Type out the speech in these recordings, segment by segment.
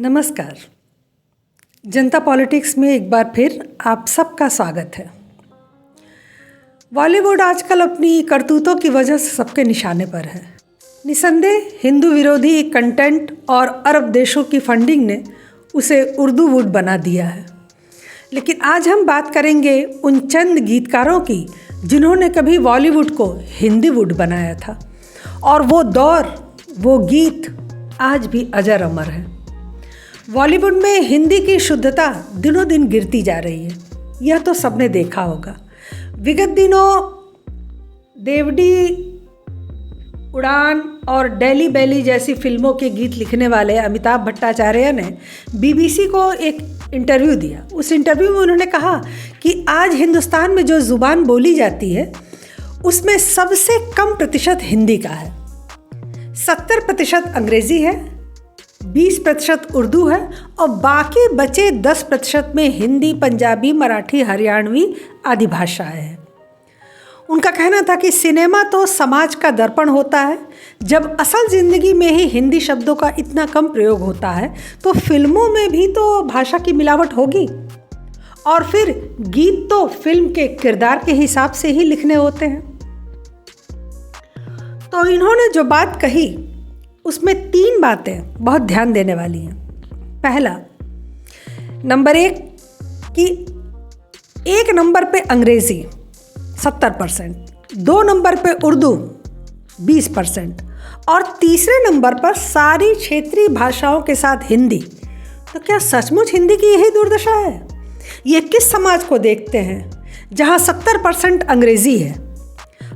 नमस्कार। जनता पॉलिटिक्स में एक बार फिर आप सबका स्वागत है। बॉलीवुड आजकल अपनी करतूतों की वजह से सबके निशाने पर है। निसंदेह हिंदू विरोधी कंटेंट और अरब देशों की फंडिंग ने उसे उर्दू वुड बना दिया है। लेकिन आज हम बात करेंगे उन चंद गीतकारों की जिन्होंने कभी बॉलीवुड को हिंदी वुड बनाया था, और वो दौर, वो गीत आज भी अजर अमर है। बॉलीवुड में हिंदी की शुद्धता दिनों दिन गिरती जा रही है, यह तो सबने देखा होगा। विगत दिनों देवडी, उड़ान और डेली बेली जैसी फिल्मों के गीत लिखने वाले अमिताभ भट्टाचार्य ने बीबीसी को एक इंटरव्यू दिया। उस इंटरव्यू में उन्होंने कहा कि आज हिंदुस्तान में जो ज़ुबान बोली जाती है उसमें सबसे कम प्रतिशत हिंदी का है। 70% अंग्रेज़ी है, 20% उर्दू है और बाकी बचे 10% में हिंदी, पंजाबी, मराठी, हरियाणवी आदि भाषाएं हैं। उनका कहना था कि सिनेमा तो समाज का दर्पण होता है। जब असल ज़िंदगी में ही हिंदी शब्दों का इतना कम प्रयोग होता है तो फिल्मों में भी तो भाषा की मिलावट होगी, और फिर गीत तो फिल्म के किरदार के हिसाब से ही लिखने होते हैं। तो इन्होंने जो बात कही उसमें 3 बातें बहुत ध्यान देने वाली हैं। पहला, नंबर 1 कि 1 नंबर पे अंग्रेज़ी 70%, 2 नंबर पे उर्दू 20% और तीसरे नंबर पर सारी क्षेत्रीय भाषाओं के साथ हिंदी। तो क्या सचमुच हिंदी की यही दुर्दशा है? ये किस समाज को देखते हैं जहाँ 70% अंग्रेज़ी है?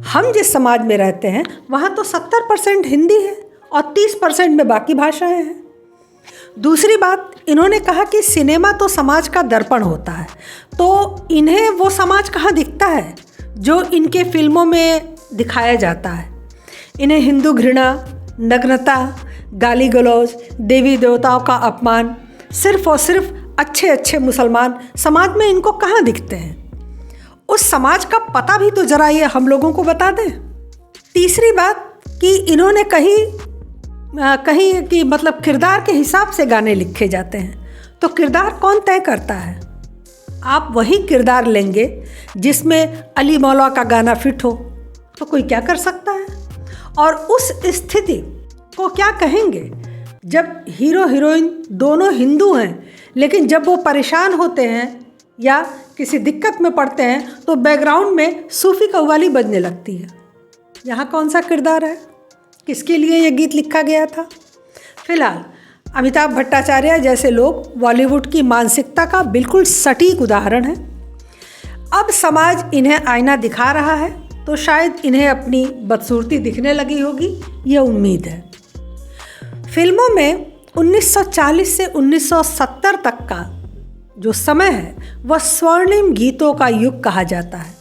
हम जिस समाज में रहते हैं वहाँ तो 70% हिंदी है और 30% में बाकी भाषाएं हैं। दूसरी बात, इन्होंने कहा कि सिनेमा तो समाज का दर्पण होता है, तो इन्हें वो समाज कहाँ दिखता है जो इनके फिल्मों में दिखाया जाता है। इन्हें हिंदू घृणा, नग्नता, गाली गलौज, देवी देवताओं का अपमान, सिर्फ और सिर्फ अच्छे अच्छे मुसलमान समाज में इनको कहाँ दिखते हैं? उस समाज का पता भी तो जरा ये हम लोगों को बता दें। तीसरी बात कि इन्होंने कही कि मतलब किरदार के हिसाब से गाने लिखे जाते हैं। तो किरदार कौन तय करता है? आप वही किरदार लेंगे जिसमें अली मौला का गाना फिट हो तो कोई क्या कर सकता है? और उस स्थिति को क्या कहेंगे जब हीरो हीरोइन दोनों हिंदू हैं, लेकिन जब वो परेशान होते हैं या किसी दिक्कत में पड़ते हैं तो बैकग्राउंड में सूफी कव्वाली बजने लगती है। यहाँ कौन सा किरदार है? किसके लिए ये गीत लिखा गया था? फिलहाल अमिताभ भट्टाचार्य जैसे लोग बॉलीवुड की मानसिकता का बिल्कुल सटीक उदाहरण है। अब समाज इन्हें आईना दिखा रहा है तो शायद इन्हें अपनी बदसूरती दिखने लगी होगी, ये उम्मीद है। फिल्मों में 1940 से 1970 तक का जो समय है वह स्वर्णिम गीतों का युग कहा जाता है।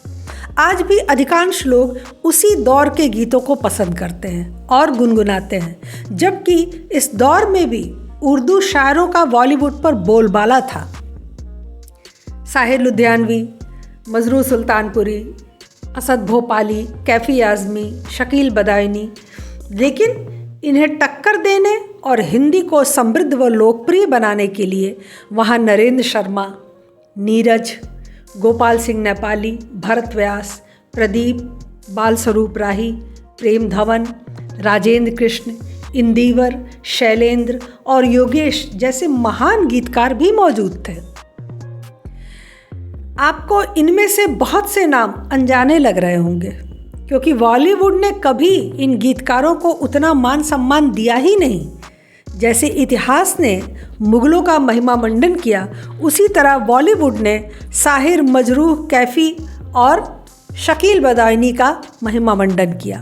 आज भी अधिकांश लोग उसी दौर के गीतों को पसंद करते हैं और गुनगुनाते हैं, जबकि इस दौर में भी उर्दू शायरों का बॉलीवुड पर बोलबाला था। साहिर लुधियानवी, मजरू सुल्तानपुरी, असद भोपाली, कैफी आज़मी, शकील बदायूनी, लेकिन इन्हें टक्कर देने और हिंदी को समृद्ध व लोकप्रिय बनाने के लिए वहाँ नरेंद्र शर्मा, नीरज, गोपाल सिंह नेपाली, भरत व्यास, प्रदीप, बाल स्वरूप राही, प्रेम धवन, राजेंद्र कृष्ण, इंदिवर, शैलेंद्र और योगेश जैसे महान गीतकार भी मौजूद थे। आपको इनमें से बहुत से नाम अनजाने लग रहे होंगे, क्योंकि बॉलीवुड ने कभी इन गीतकारों को उतना मान सम्मान दिया ही नहीं। जैसे इतिहास ने मुग़लों का महिमा मंडन किया, उसी तरह बॉलीवुड ने साहिर, मजरूह, कैफ़ी और शकील बदायूनी का महिमा मंडन किया।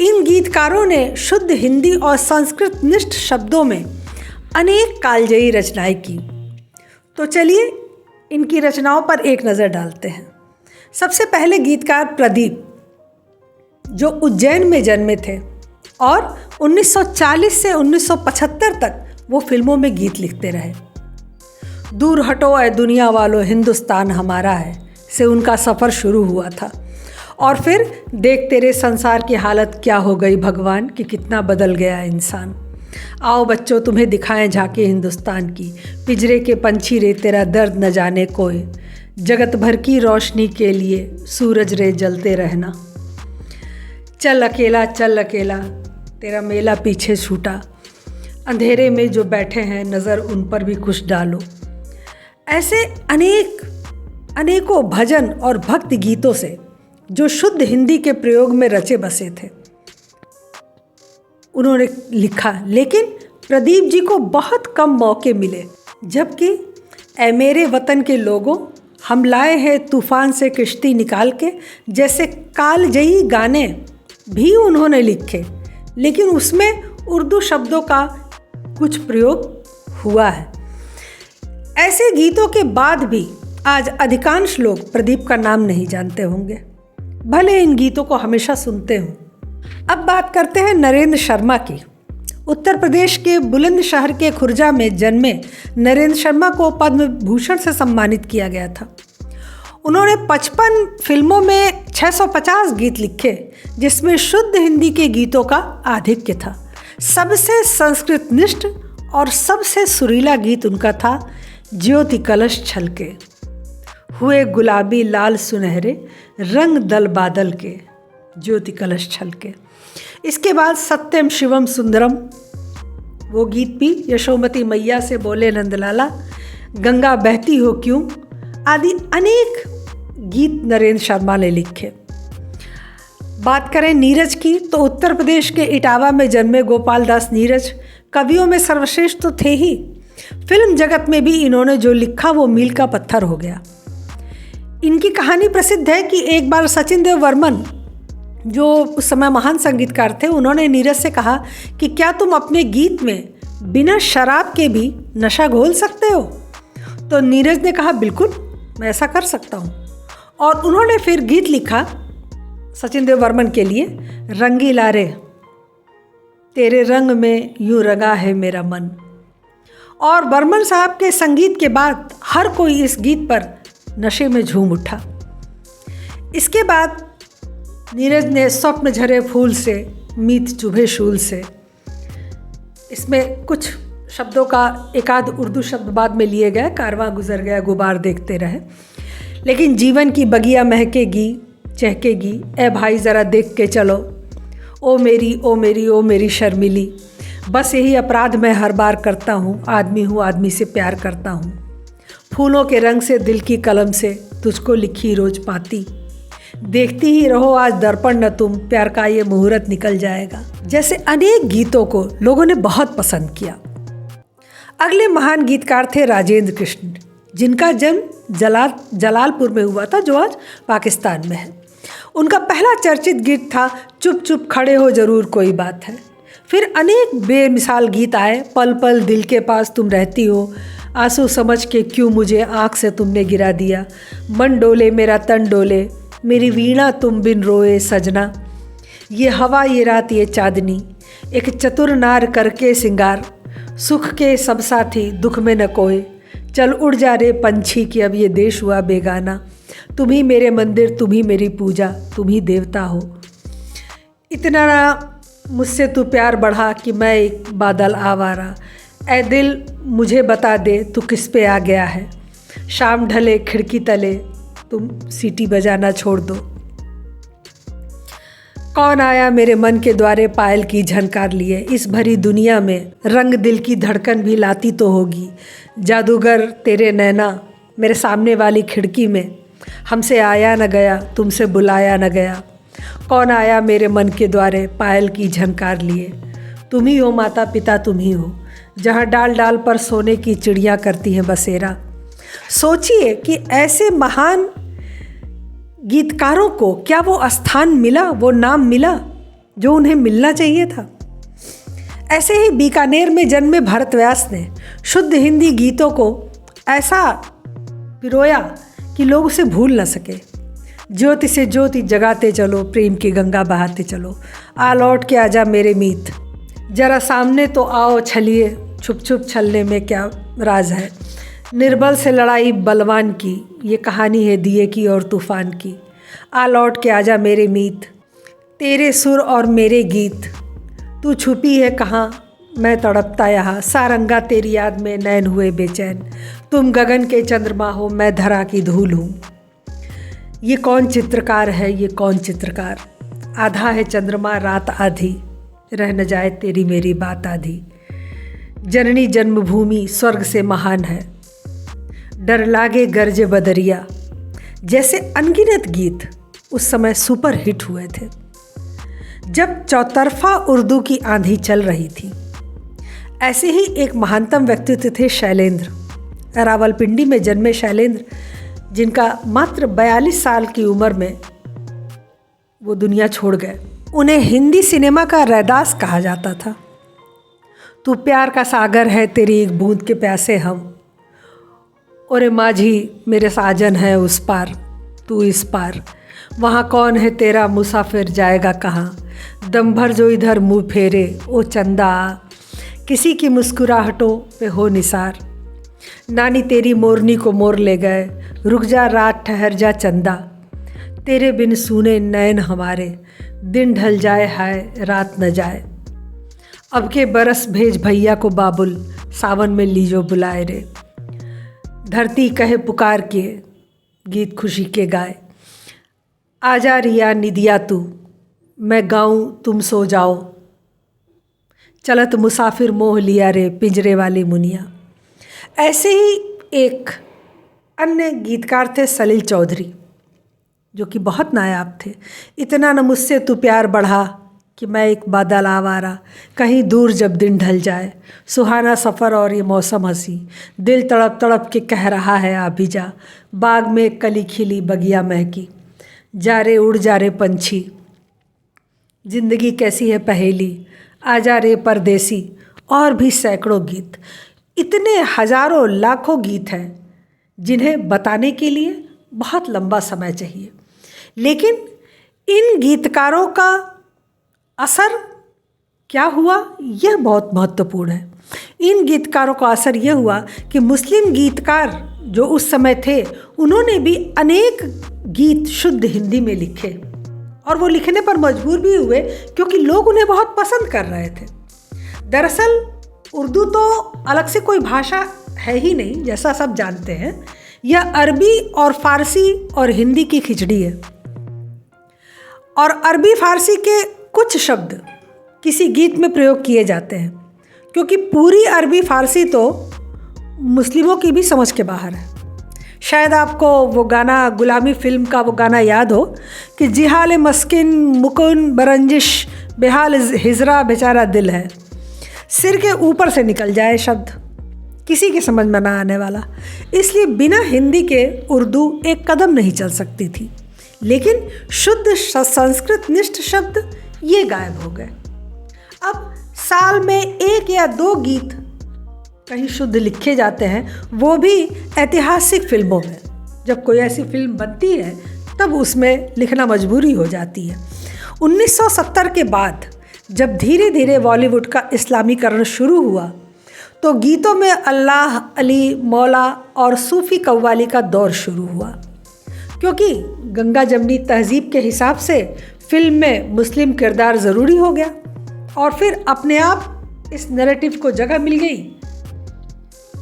इन गीतकारों ने शुद्ध हिंदी और संस्कृत निष्ठ शब्दों में अनेक कालजयी रचनाएं की। तो चलिए इनकी रचनाओं पर एक नज़र डालते हैं। सबसे पहले गीतकार प्रदीप, जो उज्जैन में जन्मे थे और 1940 से 1975 तक वो फिल्मों में गीत लिखते रहे। दूर हटो ऐ दुनिया वालों, हिंदुस्तान हमारा है से उनका सफ़र शुरू हुआ था, और फिर देख तेरे संसार की हालत क्या हो गई भगवान कि कितना बदल गया इंसान। आओ बच्चों तुम्हें दिखाएं झांकी हिंदुस्तान की, पिंजरे के पंछी रे तेरा दर्द न जाने कोई, जगत भर की रोशनी के लिए सूरज रे जलते रहना। चल अकेला तेरा मेला पीछे छूटा, अंधेरे में जो बैठे हैं नज़र उन पर भी कुछ डालो। ऐसे अनेकों भजन और भक्ति गीतों से जो शुद्ध हिंदी के प्रयोग में रचे बसे थे उन्होंने लिखा, लेकिन प्रदीप जी को बहुत कम मौके मिले। जबकि ऐ मेरे वतन के लोगों, हम लाए हैं तूफान से किश्ती निकाल के जैसे कालजयी गाने भी उन्होंने लिखे, लेकिन उसमें उर्दू शब्दों का कुछ प्रयोग हुआ है। ऐसे गीतों के बाद भी आज अधिकांश लोग प्रदीप का नाम नहीं जानते होंगे, भले इन गीतों को हमेशा सुनते हों। अब बात करते हैं नरेंद्र शर्मा की। उत्तर प्रदेश के बुलंदशहर के खुर्जा में जन्मे नरेंद्र शर्मा को पद्म भूषण से सम्मानित किया गया था। उन्होंने 55 फिल्मों में 650 गीत लिखे, जिसमें शुद्ध हिंदी के गीतों का आधिक्य था। सबसे संस्कृतनिष्ठ और सबसे सुरीला गीत उनका था ज्योति कलश छलके, हुए गुलाबी लाल सुनहरे रंग दल बादल के, ज्योति कलश छलके। इसके बाद सत्यम शिवम सुंदरम, वो गीत भी यशोमती मैया से बोले नंदलाला, गंगा बहती हो क्यों आदि अनेक गीत नरेंद्र शर्मा ने लिखे। बात करें नीरज की तो उत्तर प्रदेश के इटावा में जन्मे गोपाल दास नीरज कवियों में सर्वश्रेष्ठ तो थे ही, फिल्म जगत में भी इन्होंने जो लिखा वो मील का पत्थर हो गया। इनकी कहानी प्रसिद्ध है कि एक बार सचिन देव वर्मन, जो उस समय महान संगीतकार थे, उन्होंने नीरज से कहा कि क्या तुम अपने गीत में बिना शराब के भी नशा घोल सकते हो? तो नीरज ने कहा बिल्कुल, मैं ऐसा कर सकता हूँ। और उन्होंने फिर गीत लिखा सचिन देव वर्मन के लिए, रंगीला रे तेरे रंग में यूं रंगा है मेरा मन। और वर्मन साहब के संगीत के बाद हर कोई इस गीत पर नशे में झूम उठा। इसके बाद नीरज ने स्वप्न झरे फूल से मीत चुभे शूल से, इसमें कुछ शब्दों का एकाध उर्दू शब्द बाद में लिए गए, कारवां गुजर गया गुबार देखते रहे, लेकिन जीवन की बगिया महकेगी चहकेगी, ए भाई ज़रा देख के चलो, ओ मेरी ओ मेरी ओ मेरी शर्मिली, बस यही अपराध मैं हर बार करता हूँ, आदमी हूँ आदमी से प्यार करता हूँ, फूलों के रंग से दिल की कलम से तुझको लिखी रोज पाती, देखती ही रहो आज दर्पण न तुम, प्यार का ये मुहूर्त निकल जाएगा। जैसे अनेक गीतों को लोगों ने बहुत पसंद किया। अगले महान गीतकार थे राजेंद्र कृष्ण, जिनका जन्म जलालपुर में हुआ था, जो आज पाकिस्तान में है। उनका पहला चर्चित गीत था चुप चुप खड़े हो जरूर कोई बात है। फिर अनेक बेमिसाल गीत आए, पल पल दिल के पास तुम रहती हो, आंसू समझ के क्यों मुझे आँख से तुमने गिरा दिया, मन डोले मेरा तन डोले, मेरी वीणा तुम बिन रोए सजना, ये हवा ये रात ये चांदनी, एक चतुर नार करके सिंगार, सुख के सब साथी दुख में न कोई, चल उड़ जा रे पंछी कि अब ये देश हुआ बेगाना, तुम ही मेरे मंदिर तुम ही मेरी पूजा, तुम ही देवता हो, इतना मुझसे तू प्यार बढ़ा कि मैं एक बादल आवारा, ऐ दिल मुझे बता दे तू किस पे आ गया है, शाम ढले खिड़की तले तुम सीटी बजाना छोड़ दो, कौन आया मेरे मन के द्वारे पायल की झनकार लिए, इस भरी दुनिया में रंग दिल की धड़कन भी लाती तो होगी, जादूगर तेरे नैना मेरे सामने वाली खिड़की में, हमसे आया न गया तुमसे बुलाया न गया, कौन आया मेरे मन के द्वारे पायल की झनकार लिए, तुम ही हो माता पिता तुम ही हो, जहाँ डाल डाल पर सोने की चिड़िया करती हैं बसेरा। सोचिए कि ऐसे महान गीतकारों को क्या वो स्थान मिला, वो नाम मिला जो उन्हें मिलना चाहिए था। ऐसे ही बीकानेर में जन्मे भरत व्यास ने शुद्ध हिंदी गीतों को ऐसा पिरोया कि लोग उसे भूल न सके। ज्योति से ज्योति जगाते चलो, प्रेम की गंगा बहाते चलो, आ लौट के आजा मेरे मीत, जरा सामने तो आओ छलिए, छुप छुप छलने में क्या राज है, निर्बल से लड़ाई बलवान की, ये कहानी है दिए की और तूफान की, आ लौट के आजा मेरे मीत, तेरे सुर और मेरे गीत, तू छुपी है कहाँ मैं तड़पता यहाँ, सारंगा तेरी याद में नैन हुए बेचैन, तुम गगन के चंद्रमा हो, मैं धरा की धूल हूँ। ये कौन चित्रकार है, ये कौन चित्रकार, आधा है चंद्रमा रात आधी, रह न जाए तेरी मेरी बात आधी। जननी जन्मभूमि स्वर्ग से महान है, डर लागे गरजे बदरिया, जैसे अनगिनत गीत उस समय सुपर हिट हुए थे जब चौतरफा उर्दू की आंधी चल रही थी। ऐसे ही एक महानतम व्यक्तित्व थे शैलेंद्र। रावलपिंडी में जन्मे शैलेंद्र, जिनका मात्र 42 साल की उम्र में वो दुनिया छोड़ गए। उन्हें हिंदी सिनेमा का रैदास कहा जाता था। तू प्यार का सागर है, तेरी एक बूंद के प्यासे हम, और माझी मेरे साजन है उस पार, तू इस पार, वहाँ कौन है तेरा मुसाफिर जाएगा कहाँ, दम भर जो इधर मुँह फेरे ओ चंदा, किसी की मुस्कुराहटों पे हो निसार, नानी तेरी मोरनी को मोर ले गए, रुक जा रात ठहर जा चंदा, तेरे बिन सूने नैन हमारे, दिन ढल जाए हाय रात न जाए, अब के बरस भेज भैया को बाबुल, सावन में लीजो बुलाए रे, धरती कहे पुकार के गीत खुशी के गाए, आजा रिया निदिया तू, मैं गाऊं तुम सो जाओ, चलत मुसाफिर मोह लिया रे पिंजरे वाली मुनिया। ऐसे ही एक अन्य गीतकार थे सलील चौधरी, जो कि बहुत नायाब थे। इतना न मुझसे तू प्यार बढ़ा कि मैं एक बादल आवारा, कहीं दूर जब दिन ढल जाए, सुहाना सफ़र और ये मौसम हंसी, दिल तड़प तड़प के कह रहा है आ भी जा, बाग में कली खिली बगिया महकी, जा रे उड़ जा रे पंछी, जिंदगी कैसी है पहेली, आजा रे परदेसी, और भी सैकड़ों गीत। इतने हजारों लाखों गीत हैं जिन्हें बताने के लिए बहुत लंबा समय चाहिए, लेकिन इन गीतकारों का असर क्या हुआ यह बहुत महत्वपूर्ण है। इन गीतकारों का असर यह हुआ कि मुस्लिम गीतकार जो उस समय थे, उन्होंने भी अनेक गीत शुद्ध हिंदी में लिखे, और वो लिखने पर मजबूर भी हुए क्योंकि लोग उन्हें बहुत पसंद कर रहे थे। दरअसल उर्दू तो अलग से कोई भाषा है ही नहीं, जैसा सब जानते हैं। यह अरबी और फारसी और हिंदी की खिचड़ी है, और अरबी फारसी के कुछ शब्द किसी गीत में प्रयोग किए जाते हैं, क्योंकि पूरी अरबी फारसी तो मुस्लिमों की भी समझ के बाहर है। शायद आपको वो गाना, गुलामी फिल्म का वो गाना याद हो कि जिहाल मस्किन मुकुन बरंजिश बेहाल हिजरा बेचारा दिल है, सिर के ऊपर से निकल जाए शब्द, किसी के समझ में ना आने वाला। इसलिए बिना हिंदी के उर्दू एक कदम नहीं चल सकती थी, लेकिन शुद्ध संस्कृत निष्ठ शब्द ये गायब हो गए। अब साल में 1 या 2 गीत कहीं शुद्ध लिखे जाते हैं, वो भी ऐतिहासिक फिल्मों में। जब कोई ऐसी फिल्म बनती है तब उसमें लिखना मजबूरी हो जाती है। 1970 के बाद जब धीरे धीरे बॉलीवुड का इस्लामीकरण शुरू हुआ, तो गीतों में अल्लाह, अली, मौला और सूफ़ी कव्वाली का दौर शुरू हुआ, क्योंकि गंगा जमनी तहजीब के हिसाब से फिल्म में मुस्लिम किरदार ज़रूरी हो गया, और फिर अपने आप इस नैरेटिव को जगह मिल गई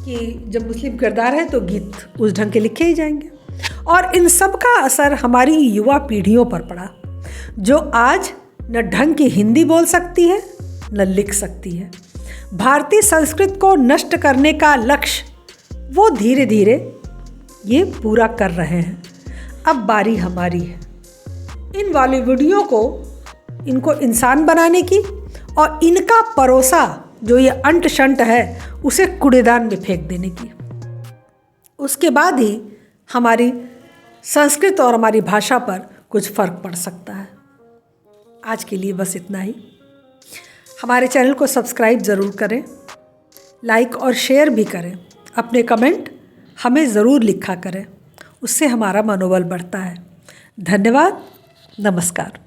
कि जब मुस्लिम किरदार है तो गीत उस ढंग के लिखे ही जाएंगे। और इन सब का असर हमारी युवा पीढ़ियों पर पड़ा, जो आज न ढंग की हिंदी बोल सकती है न लिख सकती है। भारतीय संस्कृत को नष्ट करने का लक्ष्य वो धीरे धीरे ये पूरा कर रहे हैं। अब बारी हमारी है इन बॉलीवुडियों को, इनको इंसान बनाने की, और इनका परोसा जो ये अंट शंट है उसे कूड़ेदान में फेंक देने की। उसके बाद ही हमारी संस्कृत और हमारी भाषा पर कुछ फ़र्क पड़ सकता है। आज के लिए बस इतना ही। हमारे चैनल को सब्सक्राइब ज़रूर करें, लाइक और शेयर भी करें, अपने कमेंट हमें ज़रूर लिखा करें, उससे हमारा मनोबल बढ़ता है। धन्यवाद, नमस्कार।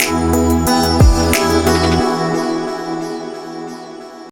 Thank you.